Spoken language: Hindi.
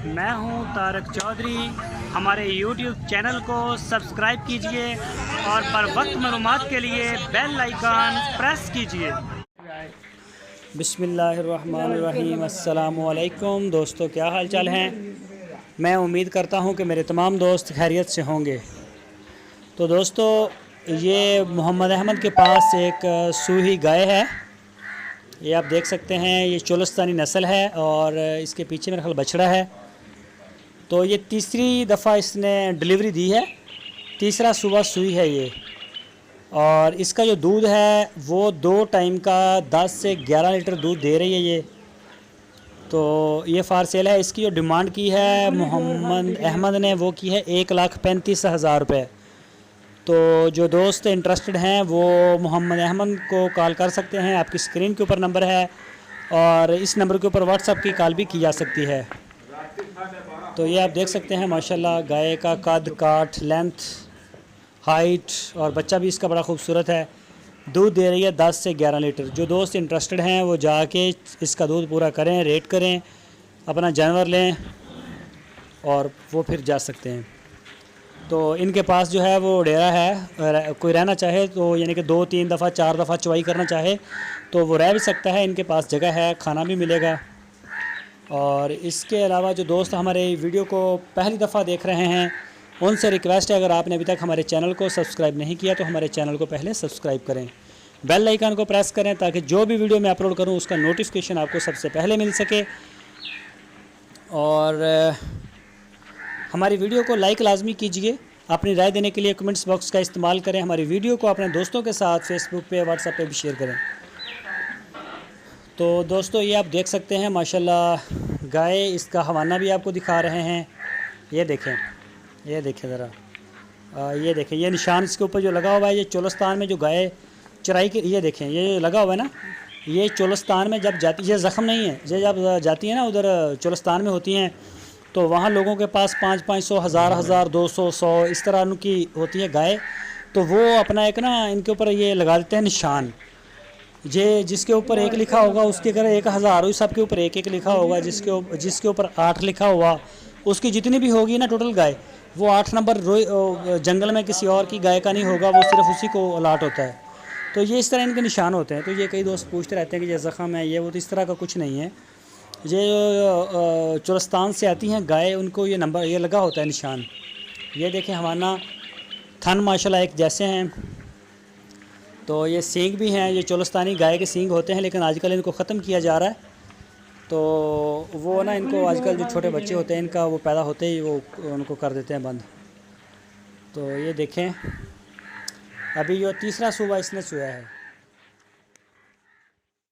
मैं हूं तारक चौधरी। हमारे YouTube चैनल को सब्सक्राइब कीजिए और बर वक्त मालूमात के लिए बेल आइकन प्रेस कीजिए। बिस्मिल्लाहिर्रहमानिर्रहीम। अस्सलामु अलैकुम दोस्तों, क्या हाल चाल हैं। मैं उम्मीद करता हूं कि मेरे तमाम दोस्त खैरियत से होंगे। तो दोस्तों, ये मोहम्मद अहमद के पास एक सूही गाय है। ये आप देख सकते हैं, ये चोलस्तानी नस्ल है और इसके पीछे मेरा ख्याल बछड़ा है। तो ये तीसरी दफ़ा इसने डिलीवरी दी है, तीसरा सुबह सुई है ये। और इसका जो दूध है वो 2 टाइम का 10 से 11 लीटर दूध दे रही है ये। तो ये फार सेल है। इसकी जो डिमांड की है मोहम्मद अहमद ने वो की है 1,35,000 रुपये। तो जो दोस्त इंटरेस्टेड हैं वो मोहम्मद अहमद को कॉल कर सकते हैं। आपकी स्क्रीन के ऊपर नंबर है और इस नंबर के ऊपर व्हाट्सएप की कॉल भी की जा सकती है। तो ये आप देख सकते हैं माशाल्लाह गाय का कद काठ लेंथ हाइट और बच्चा भी इसका बड़ा खूबसूरत है। दूध दे रही है 10 से 11 लीटर। जो दोस्त इंटरेस्टेड हैं वो जाके इसका दूध पूरा करें, रेट करें, अपना जानवर लें और वो फिर जा सकते हैं। तो इनके पास जो है वो डेरा है, कोई रहना चाहे तो यानी कि 2-3 दफ़ा 4 दफ़ा चवाई करना चाहे तो वो रह भी सकता है। इनके पास जगह है, खाना भी मिलेगा। और इसके अलावा जो दोस्त हमारे वीडियो को पहली दफ़ा देख रहे हैं उनसे रिक्वेस्ट है, अगर आपने अभी तक हमारे चैनल को सब्सक्राइब नहीं किया तो हमारे चैनल को पहले सब्सक्राइब करें, बेल आइकन को प्रेस करें ताकि जो भी वीडियो मैं अपलोड करूं उसका नोटिफिकेशन आपको सबसे पहले मिल सके। और हमारी वीडियो को लाइक लाजमी कीजिए। अपनी राय देने के लिए कमेंट्स बॉक्स का इस्तेमाल करें। हमारी वीडियो को अपने दोस्तों के साथ फेसबुक पे, व्हाट्सएप पे भी शेयर करें। तो दोस्तों, ये आप देख सकते हैं माशाल्लाह गाय, इसका हवाना भी आपको दिखा रहे हैं। ये देखें ज़रा, ये देखें, ये निशान इसके ऊपर जो लगा हुआ है, ये चोलस्तान में जो गाय चराई के, ये देखें ये लगा हुआ है ना, ये चोलस्तान में जब जाती, ये ज़ख़म नहीं है, ये जब जाती है ना उधर चोलस्तान में होती हैं तो वहाँ लोगों के पास 500-500, 1000-1000, 200-100 इस तरह उनकी होती है गाय। तो वो अपना एक ना इनके ऊपर ये लगा देते हैं निशान। ये जिसके ऊपर 1 लिखा होगा उसके अगर 1000 हुई, सबके ऊपर 1-1 लिखा होगा। जिसके ऊपर 8 लिखा हुआ उसकी जितनी भी होगी ना टोटल गाय, वो 8 नंबर जंगल में किसी और की गाय का नहीं होगा, वो सिर्फ उसी को अलाट होता है। तो ये इस तरह इनके निशान होते हैं। तो ये कई दोस्त पूछते रहते हैं कि ये ज़ख़म है, ये वो, तो इस तरह का कुछ नहीं है। ये चोलस्तान से आती हैं गाय, उनको ये नंबर ये लगा होता है निशान। ये देखें हवाना, थन माशाल्लाह एक जैसे हैं। तो ये सींग भी हैं, ये चोलस्तानी गाय के सींग होते हैं, लेकिन आजकल इनको ख़त्म किया जा रहा है। तो वो ना इनको आजकल जो छोटे बच्चे होते हैं इनका वो पैदा होते ही वो उनको कर देते हैं बंद। तो ये देखें, अभी जो तीसरा सूबा इसने सोया है।